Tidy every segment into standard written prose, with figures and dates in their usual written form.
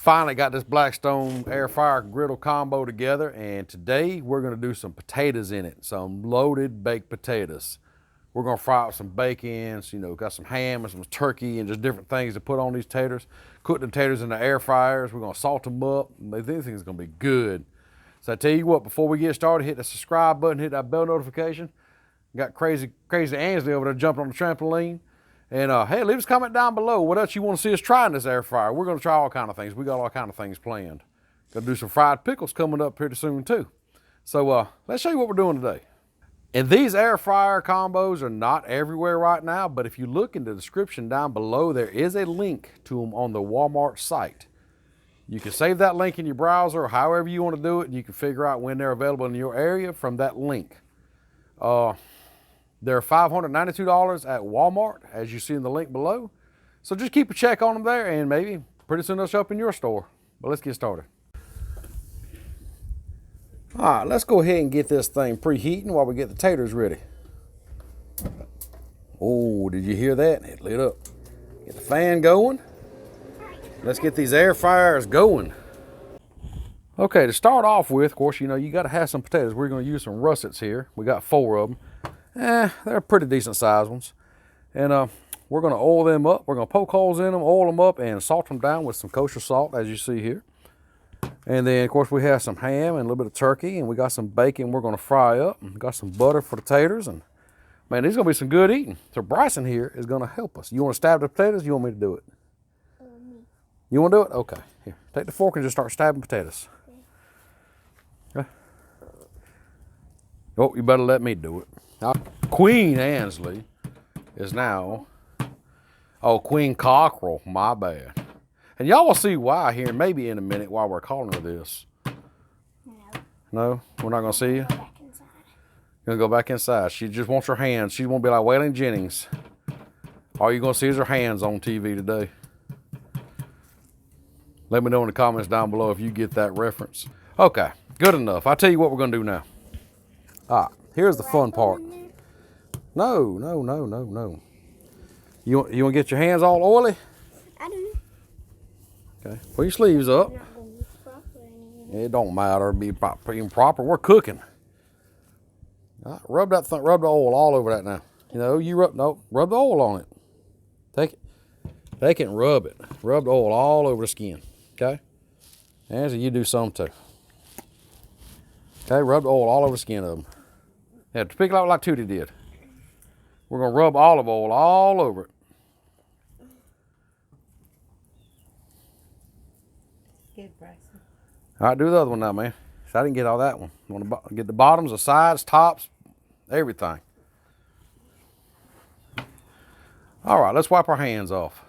Finally got this Blackstone Air Fryer griddle combo together, and today we're gonna do some potatoes in it, some loaded baked potatoes. We're gonna fry up some bacon, you know, got some ham and some turkey and just different things to put on these taters. Cook the taters in the air fryers. We're gonna salt them up. These things are gonna be good. So I tell you what, before we get started, hit the subscribe button, hit that bell notification. Got crazy Ansley over there jumping on the trampoline. And hey, leave us a comment down below what else you want to see us try in this air fryer. We're going to try all kind of things. We got all kind of things planned. Got to do some fried pickles coming up pretty soon too. So let's show you what we're doing today. And these air fryer combos are not everywhere right now, but if you look in the description down below, there is a link to them on the Walmart site. You can save that link in your browser or however you want to do it, and you can figure out when they're available in your area from that link. They're $592 at Walmart, as you see in the link below. So just keep a check on them there, and maybe pretty soon they'll show up in your store. But let's get started. All right, let's go ahead and get this thing preheating while we get the taters ready. Oh, did you hear that? It lit up. Get the fan going. Let's get these air fryers going. Okay, to start off with, of course, you know, you got to have some potatoes. We're going to use some russets here. We got 4 of them. They're pretty decent sized ones. And we're going to oil them up. We're going to poke holes in them, oil them up, and salt them down with some kosher salt, as you see here. And then, of course, we have some ham and a little bit of turkey, and we got some bacon we're going to fry up. And got some butter for the taters. And, man, these are going to be some good eating. So Bryson here is going to help us. You want to stab the potatoes, or you want me to do it? You want to do it? Okay. Here, take the fork and just start stabbing potatoes. Okay. Oh, you better let me do it. Now, Queen Ansley is now, oh, Queen Cockerel, my bad. And y'all will see why here maybe in a minute while we're calling her this. No. No? We're not going to see you? Going to go back inside. She just wants her hands. She won't be like Waylon Jennings. All you're going to see is her hands on TV today. Let me know in the comments down below if you get that reference. Okay, good enough. I'll tell you what we're going to do now. All right, here's the fun part. No. You want to get your hands all oily? I do. Okay, pull your sleeves up. It don't matter, be proper. We're cooking. All right, rub the oil all over that now. You know, rub the oil on it. Take it and rub it. Rub the oil all over the skin. Okay? And so you do some too. Okay, rub the oil all over the skin of them. Yeah, pick it out like Tootie did. We're going to rub olive oil all over it. Good, Bryson. All right, do the other one now, man. So I didn't get all that one. I want to get the bottoms, the sides, tops, everything. All right, let's wipe our hands off.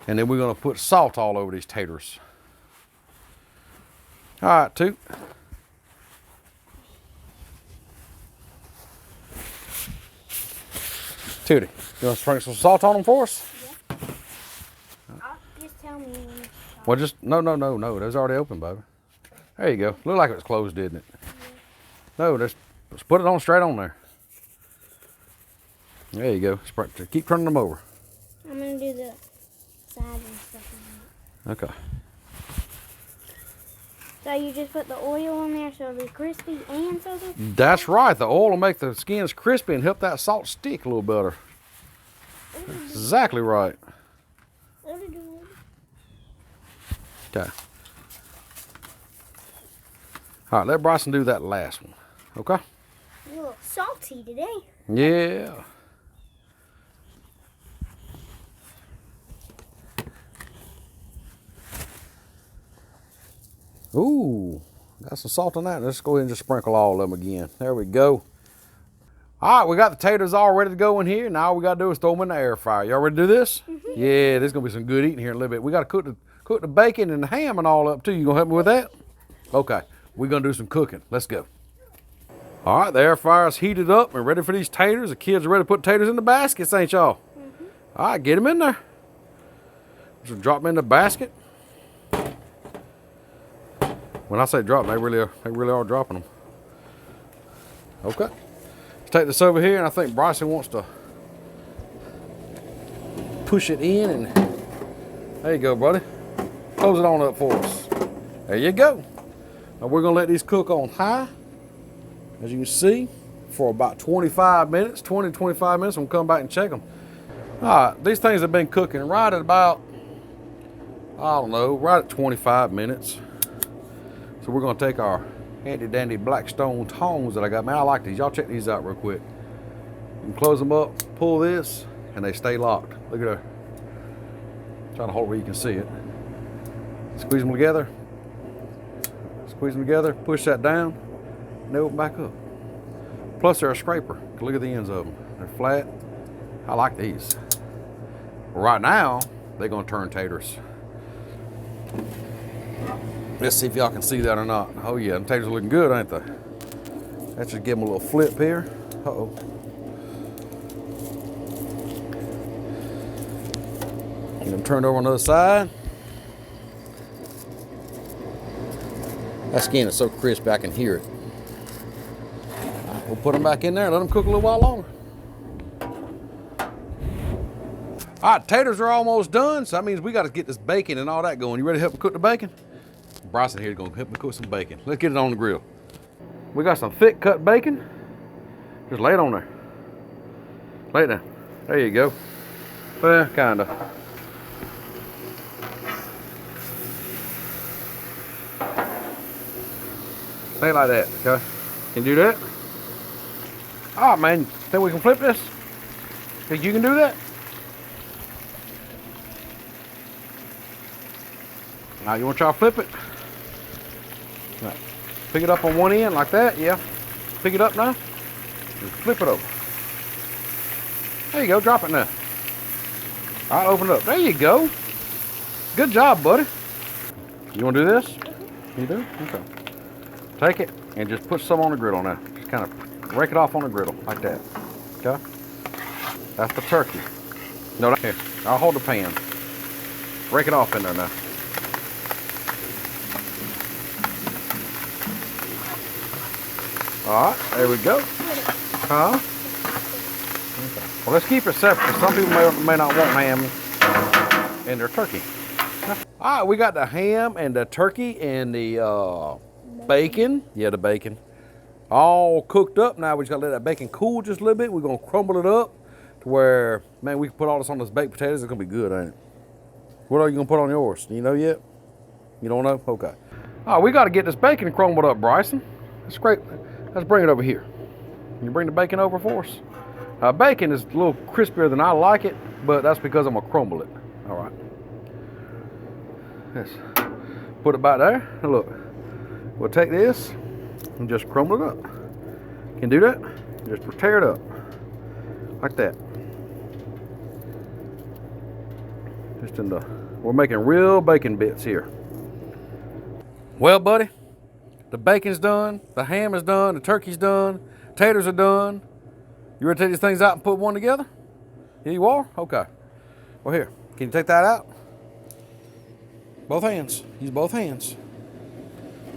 And then we're going to put salt all over these taters. All right, Toot. Tootie, you want to sprinkle some salt on them for us? Yeah. Just tell me when it's salt. Well, just, no. Those already open, baby. There you go. Looked like it was closed, didn't it? Yeah. No, just put it on straight on there. There you go. Keep turning them over. I'm going to do the side and stuff. Okay. So you just put the oil on there so it'll be crispy and so good? That's right. The oil will make the skins crispy and help that salt stick a little better. That's exactly right. Okay. All right, let Bryson do that last one. Okay? A little salty today. Yeah. Ooh, got some salt on that. Let's go ahead and just sprinkle all of them again. There we go. All right, we got the taters all ready to go in here. Now all we got to do is throw them in the air fryer. Y'all ready to do this? Mm-hmm. Yeah, there's going to be some good eating here in a little bit. We got to cook the bacon and the ham and all up too. You going to help me with that? Okay, we're going to do some cooking. Let's go. All right, the air fryer's heated up and ready for these taters. The kids are ready to put taters in the baskets, ain't y'all? Mm-hmm. All right, get them in there. Just drop them in the basket. When I say drop, they really are dropping them. Okay. Let's take this over here, and I think Bryson wants to push it in and there you go, buddy. Close it on up for us. There you go. Now we're gonna let these cook on high, as you can see, for about 25 minutes, 20 to 25 minutes. We'll come back and check them. All right, these things have been cooking right at about, I don't know, right at 25 minutes. So we're gonna take our handy dandy Blackstone tongs that I got. Man, I like these. Y'all check these out real quick. You can close them up, pull this, and they stay locked. Look at that. Trying to hold where you can see it. Squeeze them together. Squeeze them together, push that down, and they open back up. Plus they're a scraper. Look at the ends of them. They're flat. I like these. Right now, they're gonna turn taters. Let's see if y'all can see that or not. Oh yeah, them taters are looking good, ain't they? Let's just give them a little flip here. Uh-oh. Get them turned over on the other side. That skin is so crisp I can hear it. We'll put them back in there and let them cook a little while longer. All right, taters are almost done, so that means we got to get this bacon and all that going. You ready to help me cook the bacon? Bryson here is going to help me cook some bacon. Let's get it on the grill. We got some thick cut bacon. Just lay it on there. Lay it down. There you go. Well, kinda. Lay it like that, okay? Can you do that? Oh man, think we can flip this? Think you can do that? Now you want to try to flip it? Right. Pick it up on one end like that, yeah. Pick it up now. Just flip it over. There you go, drop it now. All right, open it up. There you go. Good job, buddy. You want to do this? You do? Okay. Take it and just put some on the griddle now. Just kind of rake it off on the griddle like that. Okay? That's the turkey. No, here. I'll hold the pan. Rake it off in there now. All right, there we go. Huh? Okay. Well, let's keep it separate because some people may not want ham in their turkey. All right, we got the ham and the turkey and the bacon. Yeah, the bacon. All cooked up. Now we just gotta let that bacon cool just a little bit. We're gonna crumble it up to where, man, we can put all this on those baked potatoes. It's gonna be good, ain't it? What are you gonna put on yours? Do you know yet? You don't know? Okay. All right, we gotta get this bacon crumbled up, Bryson. That's great. Let's bring it over here. Can you bring the bacon over for us? Bacon is a little crispier than I like it, but that's because I'm gonna crumble it. All right. Let's put it back there. And look, we'll take this and just crumble it up. Can you do that? Just tear it up like that. Just in the, we're making real bacon bits here. Well, buddy, the bacon's done, the ham is done, the turkey's done, taters are done. You ready to take these things out and put one together? Here you are? Okay. Well, here, can you take that out? Both hands. Use both hands.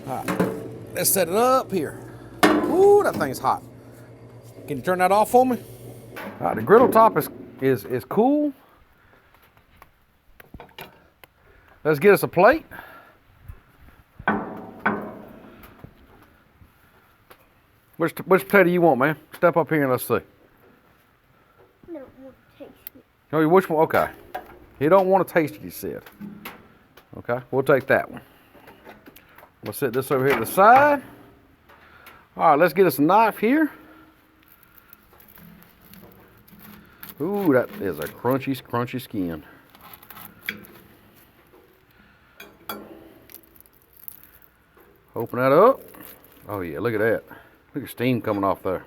All right. Let's set it up here. Ooh, that thing's hot. Can you turn that off for me? All right, the griddle top is cool. Let's get us a plate. Which potato you want, man? Step up here and let's see. I don't want to taste it. Oh, which one? Okay. You don't want to taste it, you said. Okay, we'll take that one. We'll set this over here to the side. All right, let's get us a knife here. Ooh, that is a crunchy, crunchy skin. Open that up. Oh yeah, look at that. Look at steam coming off there.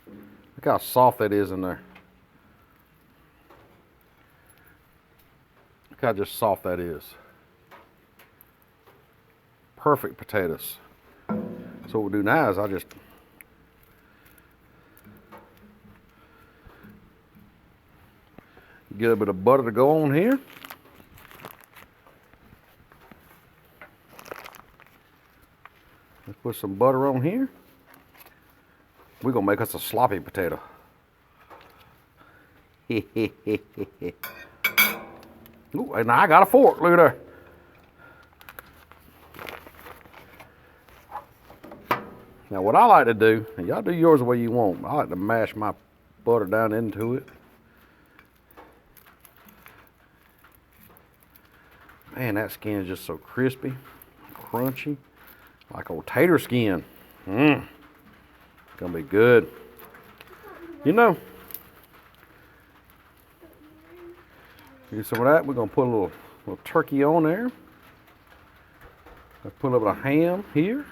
Look how soft that is in there. Look how just soft that is. Perfect potatoes. So what we'll do now is I'll just get a bit of butter to go on here. Let's put some butter on here. We're gonna make us a sloppy potato. Ooh, and I got a fork, look at there. Now what I like to do, and y'all do yours the way you want, I like to mash my butter down into it. Man, that skin is just so crispy, crunchy, like old tater skin. It's gonna be good. You know, get some of that. We're gonna put a little turkey on there. I'll put a little bit of ham here.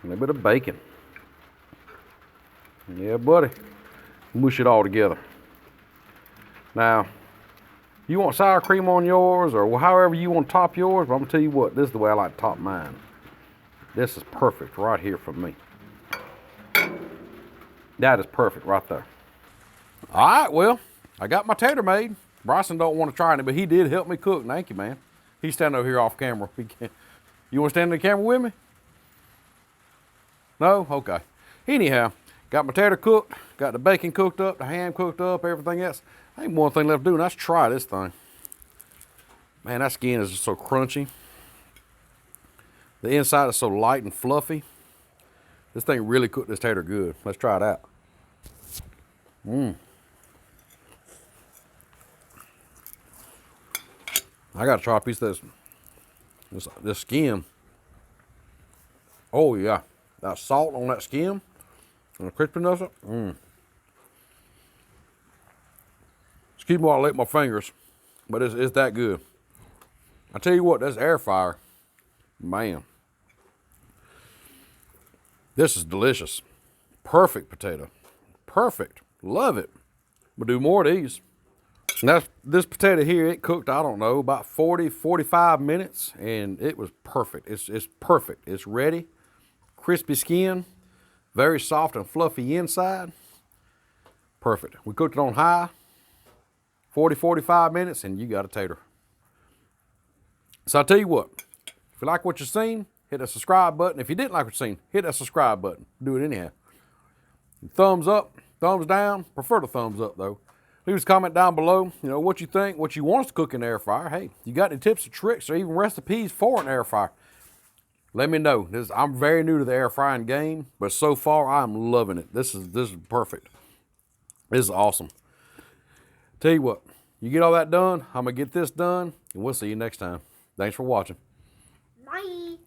A little bit of bacon. Yeah, buddy. Mush it all together. Now, you want sour cream on yours or however you want to top yours, but I'm going to tell you what, this is the way I like to top mine. This is perfect right here for me. That is perfect right there. All right, well, I got my tater made. Bryson don't want to try it, but he did help me cook. Thank you, man. He's standing over here off camera. You want to stand in the camera with me? No? Okay. Anyhow, got my tater cooked, got the bacon cooked up, the ham cooked up, everything else. I ain't one thing left to do, and that's try this thing. Man, that skin is just so crunchy. The inside is so light and fluffy. This thing really cooked this tater good. Let's try it out. I gotta try a piece of this skin. Oh yeah, that salt on that skin and the crispiness of it. Excuse me while I lick my fingers, but it's that good. I tell you what, this air fryer, man, this is delicious. Perfect potato, perfect, love it. We'll do more of these. Now, this potato here, it cooked, I don't know, about 40, 45 minutes, and it was perfect. It's perfect. It's ready. Crispy skin, very soft and fluffy inside. Perfect. We cooked it on high, 40, 45 minutes, and you got a tater. So I'll tell you what, if you like what you've seen, hit that subscribe button. If you didn't like what you've seen, hit that subscribe button. Do it anyhow. Thumbs up, thumbs down. Prefer the thumbs up, though. Leave us a comment down below, you know, what you think, what you want us to cook in the air fryer. Hey, you got any tips or tricks or even recipes for an air fryer? Let me know. I'm very new to the air frying game, but so far I'm loving it. This is perfect. This is awesome. Tell you what, you get all that done, I'm gonna get this done, and we'll see you next time. Thanks for watching. Bye.